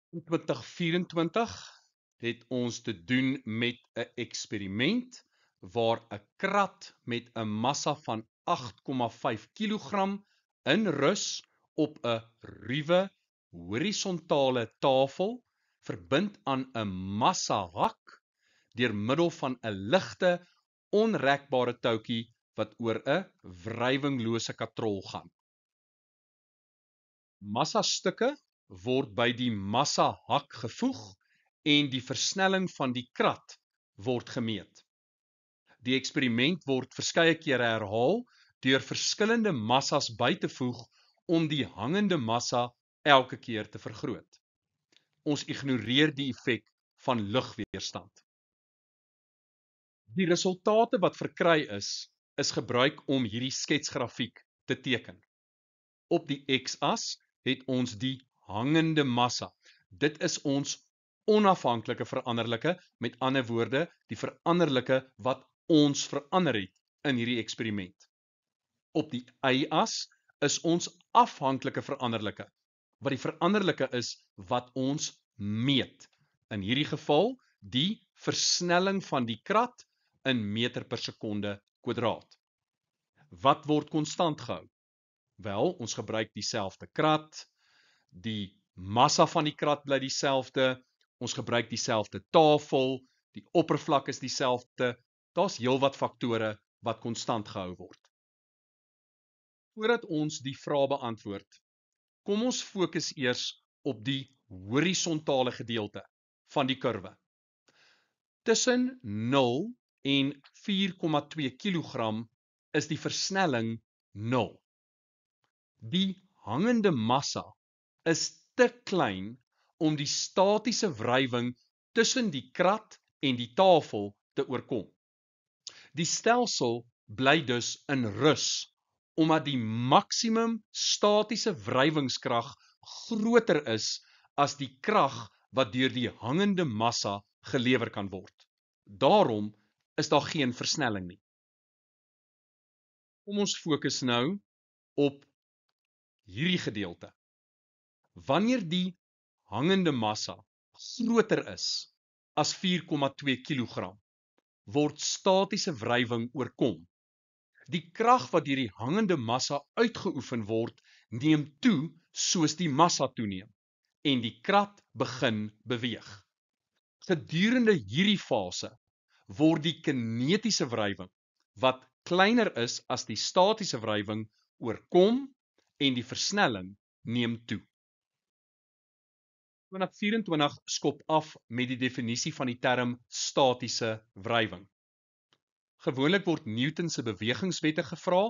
In 2024 het ons te doen met 'n eksperiment waar 'n krat met 'n massa van 8,5 kg in rus op 'n ruwe horisontale tafel verbind aan 'n massahak deur middel van 'n ligte onrekbare toutjie wat oor 'n wrywinglose katrol gaan. Massastukke word by die massahak gevoeg en die versnelling van die krat word gemeet. Die eksperiment word verskeie kere herhaal deur verskillende massas by te voeg om die hangende massa elke keer te vergroot. Ons ignoreer die effek van lugweerstand. Die resultate wat verkry is gebruik om hierdie sketsgrafiek te teken. Op die x-as het ons die hangende massa. Dit is ons onafhanklike veranderlike, met ander woorde, die veranderlike wat ons verander het in hierdie eksperiment. Op die y-as is ons afhanklike veranderlike, wat die veranderlike is wat ons meet. In hierdie geval, die versnelling van die krat in meter per sekonde kwadraat. Wat word konstant gehou? Wel, ons gebruik dieselfde krat, die massa van die krat bly dieselfde, ons gebruik dieselfde tafel, die oppervlak is dieselfde, daar's heelwat faktore wat konstant gehou word. Voordat ons die vraag beantwoord, kom ons fokus eers op die horisontale gedeelte van die kurwe. Tussen 0 en 4,2 kg is die versnelling 0. Die hangende massa is te klein om die statiese wrywing tussen die krat en die tafel te oorkom. Die stelsel bly dus in rus, omdat die maksimum statiese wrywingskrag groter is as die krag wat deur die hangende massa gelewer kan word. Daarom is daar geen versnelling nie. Kom ons fokus nou op hierdie gedeelte. Wanneer die hangende massa groter is as 4,2 kg, word statiese wrywing oorkom. Die krag wat deur die hangende massa uitgeoefen word, neem toe soos die massa toeneem en die krat begin beweeg. Gedurende hierdie fase word die kinetiese wrywing, wat kleiner is as die statiese wrywing, oorkom en die versnelling neem toe. 2024 skop af met die definisie van die term statiese wrywing. Gewoonlik word Newton se bewegingswette gevra,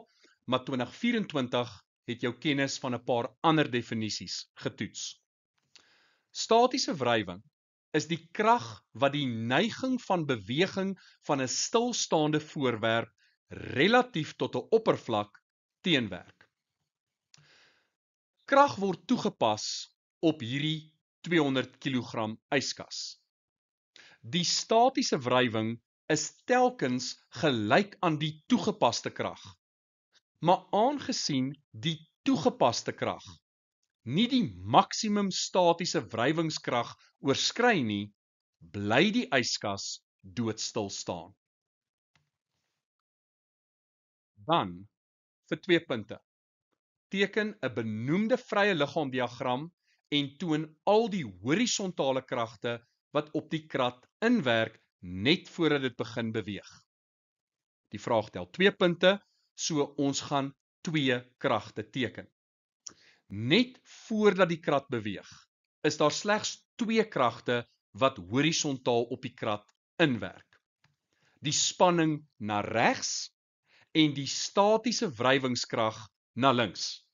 maar 2024 het jou kennis van 'n paar ander definisies getoets. Statiese wrywing is die krag wat die neiging van beweging van 'n stilstaande voorwerp relatief tot 'n oppervlak teenwerk. Krag word toegepas op hierdie 200 kg yskas. Die statiese wrywing is telkens gelyk aan die toegepaste krag. Maar aangesien die toegepaste krag nie die maksimum statiese wrywingskrag oorskry nie, bly die yskas doodstil staan. Dan, vir 2 punte, teken 'n benoemde vrye liggaamdiagram en toon al die horisontale kragte wat op die krat inwerk net voordat dit begin beweeg. Die vraag tel 2 punte, so ons gaan 2 kragte teken. Net voordat die krat beweeg, is daar slegs 2 kragte wat horisontaal op die krat inwerk. Die spanning na regs en die statiese wrywingskrag na links.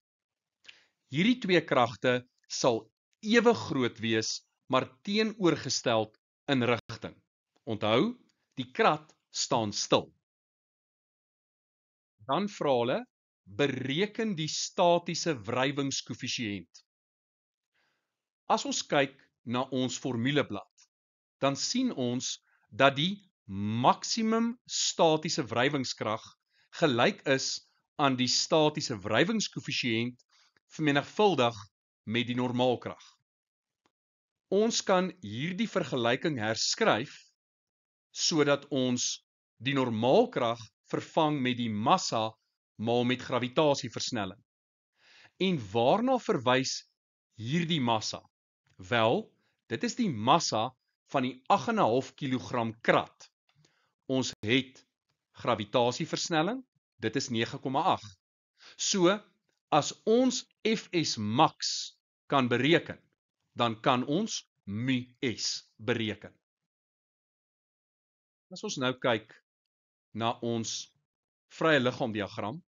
Hierdie 2 kragte sal ewe groot wees, maar teenoorgestel in rigting. Onthou, die krat staan stil. Dan vra hulle, bereken die statiese wrywingskoëffisiënt. As ons kyk na ons formuleblad, dan sien ons dat die maksimum statiese wrywingskrag gelyk is aan die statiese wrywingskoëffisiënt vermenigvuldig met die normaalkrag. Ons kan hierdie vergelyking herskryf sodat ons die normaalkrag vervang met die massa maal met gravitasieversnelling. En waarna verwys hierdie massa? Wel, dit is die massa van die 8,5 kg krat. Ons het gravitasieversnelling, dit is 9,8. So, as ons Fs max kan bereken, dan kan ons μs bereken. As ons nou kyk na ons vrye liggaamdiagram,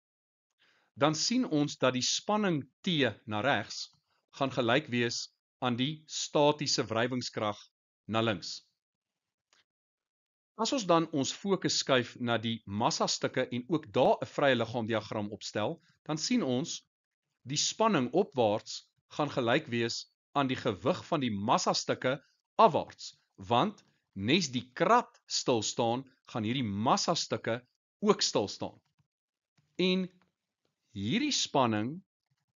dan sien ons dat die spanning T na regs gaan gelyk wees aan die statiese wrywingskrag na links. As ons dan ons fokus skuif na die massastukke en ook daar 'n vrye liggaamdiagram opstel, dan sien ons die spanning opwaarts gaan gelyk wees aan die gewig van die massastukke afwaarts, want nes die krat stil staan, gaan hierdie massastukke ook stil staan. En hierdie spanning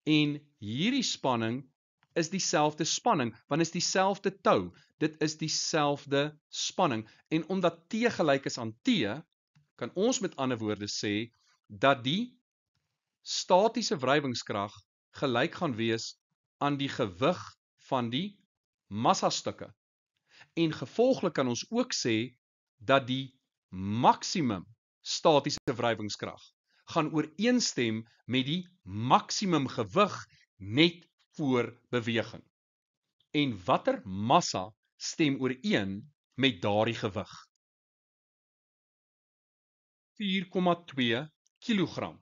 en hierdie spanning is dieselfde spanning, want is dieselfde tou, dit is dieselfde spanning, en omdat T gelyk is aan T, kan ons met ander woorde sê, dat die statiese wrywingskrag gelyk gaan wees aan die gewig van die massastukke. En gevolglik kan ons ook sê, dat die maksimum statiese wrywingskrag gaan ooreenstem met die maksimum gewig net voor beweging. En watter massa stem ooreen met daardie gewig? 4,2 kg.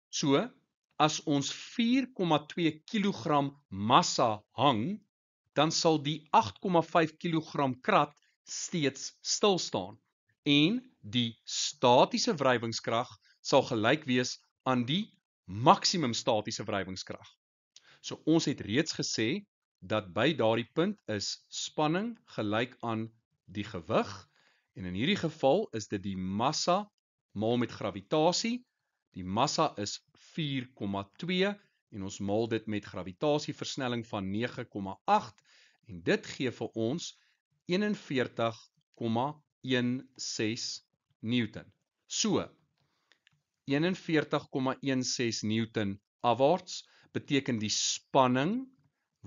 So, as ons 4,2 kg massa hang, dan sal die 8,5 kg krat steeds stil staan. En die statiese wrywingskrag sal gelyk wees aan die maksimum statiese wrywingskrag. So ons het reeds gesê dat by daardie punt is spanning gelyk aan die gewig, en in hierdie geval is dit die massa maal met gravitasie. Die massa is 4,2 en ons maal dit met gravitasieversnelling van 9,8 en dit gee vir ons 41,16 Newton. So, 41,16 Newton afwaarts beteken die spanning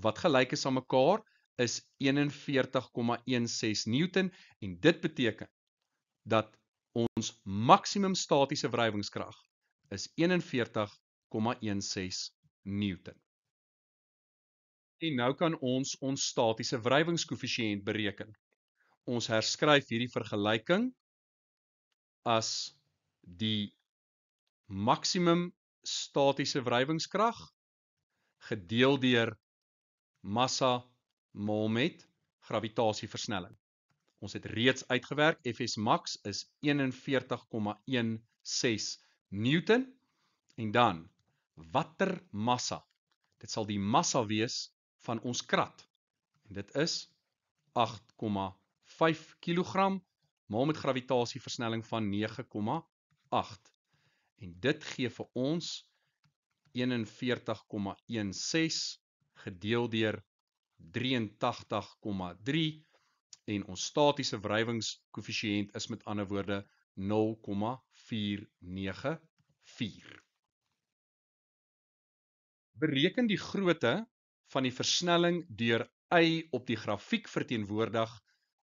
wat gelyk is aan mekaar is 41,16 Newton en dit beteken dat ons maksimum statiese wrywingskrag is 41,16 Newton. En nou kan ons statiese wrywingskoëffisiënt bereken. Ons herskryf hierdie vergelyking as die maksimum statiese wrywingskrag gedeel deur massa maal met gravitasieversnelling. Ons het reeds uitgewerk, Fs max is 41,16 Newton, en dan, watter massa? Dit sal die massa wees van ons krat, en dit is 8,5 kg, maal met gravitasieversnelling van 9,8. En dit gee vir ons 41,16 gedeel deur 83,3 en ons statiese wrywingskoëffisiënt is met ander woorde 0,494. Bereken die grootte van die versnelling deur y op die grafiek verteenwoordig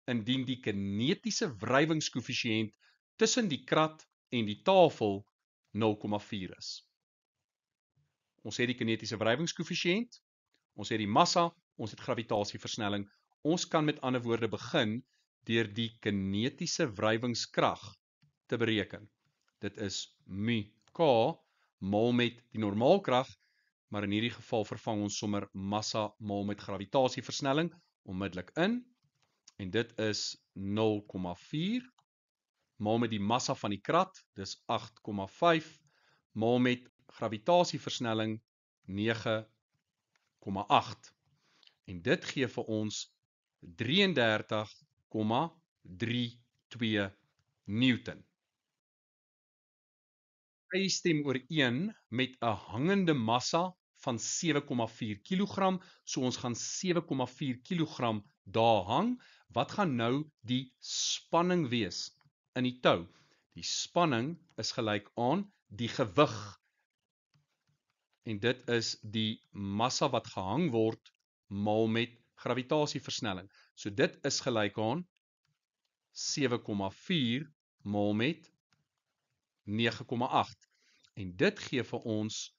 indien die kinetiese wrywingskoëffisiënt tussen die krat en die tafel 0,4 is. Ons het die kinetiese wrywingskoëffisiënt, ons het die massa, ons het gravitasieversnelling. Ons kan met ander woorde begin deur die kinetiese wrywingskrag te bereken. Dit is μk maal met die normaalkrag, maar in hierdie geval vervang ons sommer massa maal met gravitasieversnelling onmiddellik in, en dit is 0,4 maal met die massa van die krat, dis 8,5 maal met gravitasieversnelling 9,8. En dit gee vir ons 33,32 Newton. Hy stem ooreen met 'n hangende massa van 7,4 kg, so ons gaan 7,4 kg daar hang, wat gaan nou die spanning wees in die tou? Die spanning is gelyk aan die gewig. En dit is die massa wat gehang word maal met gravitasieversnelling. So dit is gelyk aan 7,4 maal met 9,8. En dit gee vir ons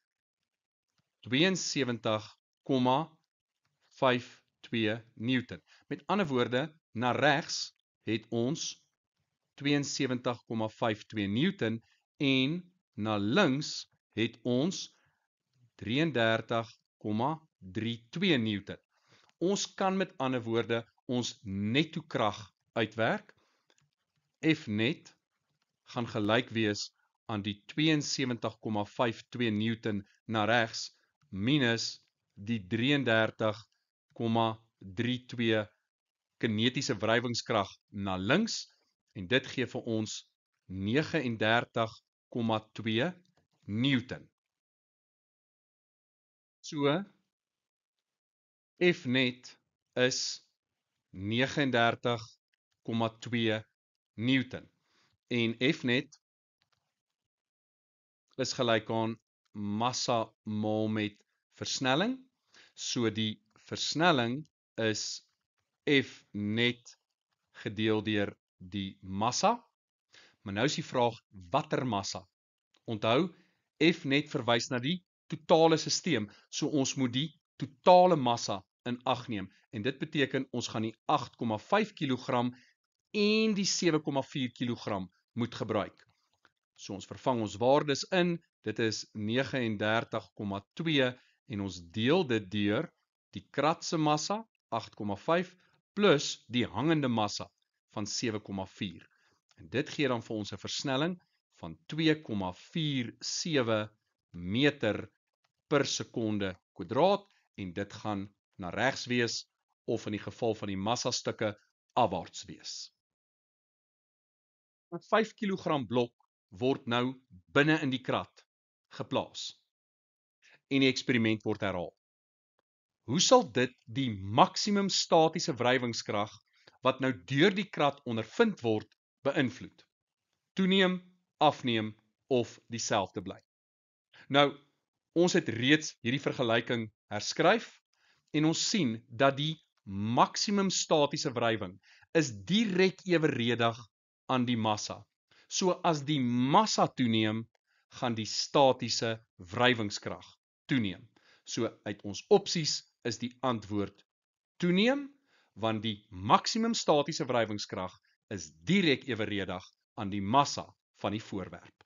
72,52 Newton. Met ander woorde, na regs het ons 72,52 Newton en na links het ons 33,32 Newton. Ons kan met ander woorde ons netto krag uitwerk. F net gaan gelyk wees aan die 72,52 Newton na regs minus die 33,32 kinetiese wrywingskrag na links en dit gee vir ons 39,2 Newton. So, F net is 39,2 Newton. En F net is gelyk aan massa maal met versnelling. So die versnelling is F net gedeel deur die massa. Maar nou is die vraag, watter massa? Onthou, F net verwys na die totale stelsel, so ons moet die totale massa in ag neem. En dit beteken ons gaan die 8,5 kg en die 7,4 kg moet gebruik. So ons vervang ons waardes in, dit is 39,2 en ons deel dit deur die kratse massa 8,5 plus die hangende massa van 7,4. En dit gee dan vir ons 'n versnelling van 2,47 meter per sekonde kwadraat en dit gaan na regs wees of in die geval van die massastukke afwaarts wees. 'n 5 kg blok word nou binne in die krat geplaas en die eksperiment word herhaal. Hoe sal dit die maksimum statiese wrywingskrag wat nou deur die krat ondervind word beïnvloed? Toeneem, afneem of dieselfde bly? Nou, ons het reeds hierdie vergelyking herskryf en ons sien dat die maksimum statiese wrywing is direk eweredig aan die massa. So as die massa toeneem, gaan die statiese wrywingskrag toeneem. So uit ons opsies is die antwoord toeneem, want die maksimum statiese wrywingskrag is direk eweredig aan die massa van die voorwerp.